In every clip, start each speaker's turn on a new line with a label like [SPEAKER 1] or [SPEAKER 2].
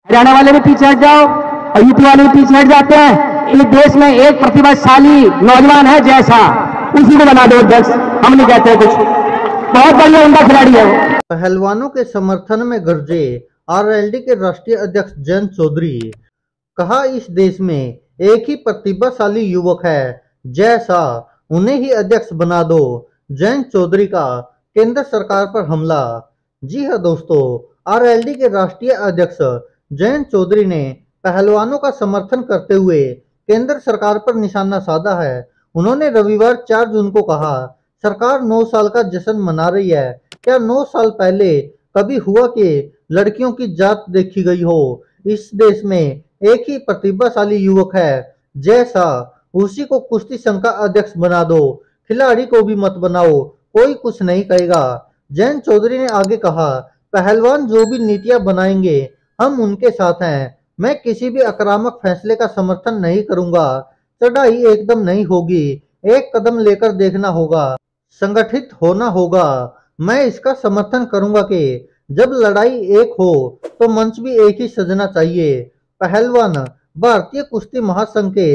[SPEAKER 1] हरियाणा वाले भी पीछे हट जाओ और यूपी वाले भी पीछे हट जाते हैं। इस देश में एक प्रतिभाशाली नौजवान है जैसा, उसी को बना दो अध्यक्ष। हम नहीं कहते कुछ, बहुत बढ़िया उनका खिलाड़ी है वो।
[SPEAKER 2] पहलवानों के समर्थन में गरजे आरएलडी के राष्ट्रीय अध्यक्ष जयंत चौधरी। कहा, इस देश में एक ही प्रतिभाशाली युवक है जैसा, उन्हें ही अध्यक्ष बना दो। जयंत चौधरी का केंद्र सरकार पर हमला। जी हां दोस्तों, आरएलडी के राष्ट्रीय अध्यक्ष जयंत चौधरी ने पहलवानों का समर्थन करते हुए केंद्र सरकार पर निशाना साधा है। उन्होंने रविवार 4 जून को कहा, सरकार 9 साल का जश्न मना रही है। क्या 9 साल पहले कभी हुआ कि लड़कियों की जात देखी गई हो? इस देश में एक ही प्रतिभाशाली युवक है जैसा, उसी को कुश्ती संघ का अध्यक्ष बना दो। खिलाड़ी को भी मत बनाओ, कोई कुछ नहीं कहेगा। जयंत चौधरी ने आगे कहा, पहलवान जो भी नीतियां बनाएंगे हम उनके साथ हैं। मैं किसी भी आक्रामक फैसले का समर्थन नहीं करूंगा। चढ़ाई एकदम नहीं होगी, एक कदम लेकर देखना होगा, संगठित होना होगा। मैं इसका समर्थन करूंगा कि जब लड़ाई एक हो तो मंच भी एक ही सजना चाहिए। पहलवान भारतीय कुश्ती महासंघ के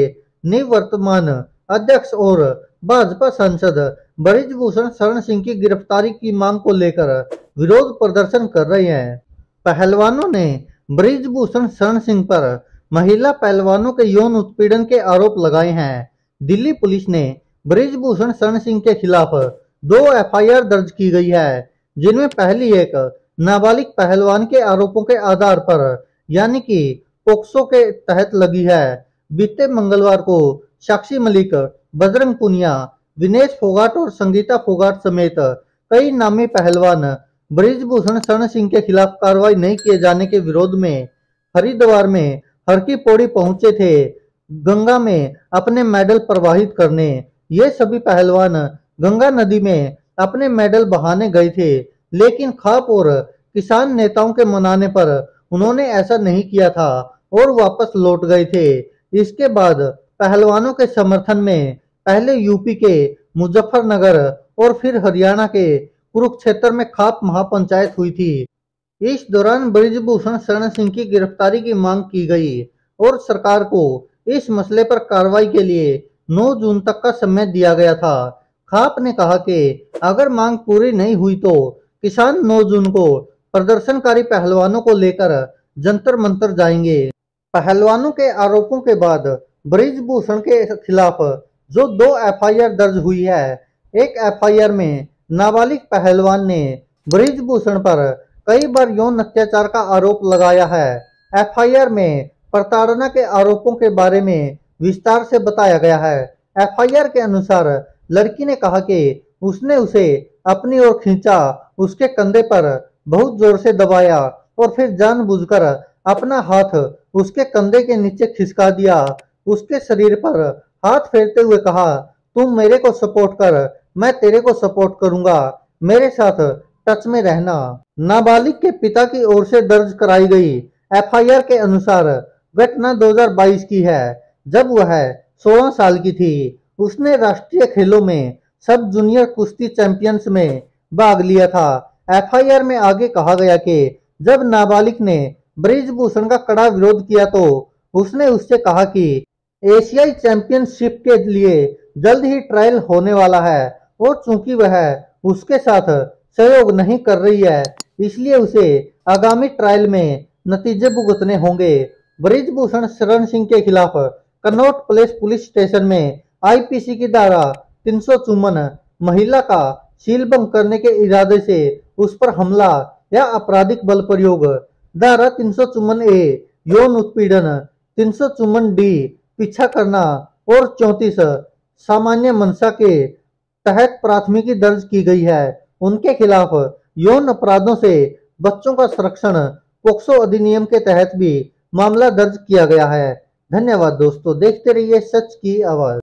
[SPEAKER 2] निवर्तमान अध्यक्ष और भाजपा सांसद बृजभूषण शरण सिंह की गिरफ्तारी की मांग को लेकर विरोध प्रदर्शन कर रहे हैं। पहलवानों ने बृजभूषण शरण सिंह पर महिला पहलवानों के यौन उत्पीड़न के आरोप लगाए हैं। दिल्ली पुलिस ने बृजभूषण शरण सिंह के खिलाफ 2 एफआईआर दर्ज की गई है, जिनमें पहली एक नाबालिग पहलवान के आरोपों के आधार पर यानी कि पोक्सो के तहत लगी है। बीते मंगलवार को साक्षी मलिक, बजरंग पुनिया, विनेश फोगाट और संगीता फोगाट समेत कई नामी पहलवान बृजभूषण शरण सिंह के खिलाफ कार्रवाई नहीं किए जाने के विरोध में हरिद्वार में हर की पौड़ी पहुंचे थे, गंगा में अपने मेडल प्रवाहित करने। ये सभी पहलवान गंगा नदी में अपने मेडल बहाने गए थे, लेकिन खाप और किसान नेताओं के मनाने पर उन्होंने ऐसा नहीं किया था और वापस लौट गए थे। इसके बाद पहलवानों के समर्थन में पहले यूपी के मुजफ्फरनगर और फिर हरियाणा के कुरुक्षेत्र में खाप महापंचायत हुई थी। इस दौरान बृजभूषण शरण सिंह की गिरफ्तारी की मांग की गई और सरकार को इस मसले पर कार्रवाई के लिए 9 जून तक का समय दिया गया था। खाप ने कहा कि अगर मांग पूरी नहीं हुई तो किसान 9 जून को प्रदर्शनकारी पहलवानों को लेकर जंतर मंतर जाएंगे। पहलवानों के आरोपों के बाद बृजभूषण के खिलाफ जो 2 एफआईआर दर्ज हुई है, एक एफआईआर में नाबालिग पहलवान ने बृजभूषण पर कई बार यौन अत्याचार का आरोप लगाया है। एफआईआर में प्रताड़ना के आरोपों के बारे में विस्तार से बताया गया है। एफआईआर के अनुसार लड़की ने कहा कि उसने उसे अपनी ओर खींचा, उसके कंधे पर बहुत जोर से दबाया और फिर जानबूझकर अपना हाथ उसके कंधे के नीचे खिसका दिया। उसके शरीर पर हाथ फेरते हुए कहा, तुम मेरे को सपोर्ट कर, मैं तेरे को सपोर्ट करूंगा, मेरे साथ टच में रहना। नाबालिग के पिता की ओर से दर्ज कराई गई एफआईआर के अनुसार घटना 2022 की है, जब वह 16 साल की थी। उसने राष्ट्रीय खेलों में सब जूनियर कुश्ती चैंपियंस में भाग लिया था। एफआईआर में आगे कहा गया कि जब नाबालिग ने बृजभूषण का कड़ा विरोध किया तो उसने उससे कहा कि एशियाई चैंपियनशिप के लिए जल्द ही ट्रायल होने वाला है और चूंकि वह उसके साथ सहयोग नहीं कर रही है, इसलिए उसे आगामी ट्रायल में नतीजे भुगतने होंगे। बृजभूषण शरण सिंह के खिलाफ कनॉट प्लेस पुलिस स्टेशन में आईपीसी की धारा 354 महिला का सीलबंद करने के इरादे से उस पर हमला या आपराधिक बल प्रयोग, धारा 354 ए यौन उत्पीड़न, 354 डी पीछा करना और 34 सामान्य मनसा के तहत प्राथमिकी दर्ज की गई है। उनके खिलाफ यौन अपराधों से बच्चों का संरक्षण पोक्सो अधिनियम के तहत भी मामला दर्ज किया गया है। धन्यवाद दोस्तों, देखते रहिए सच की आवाज।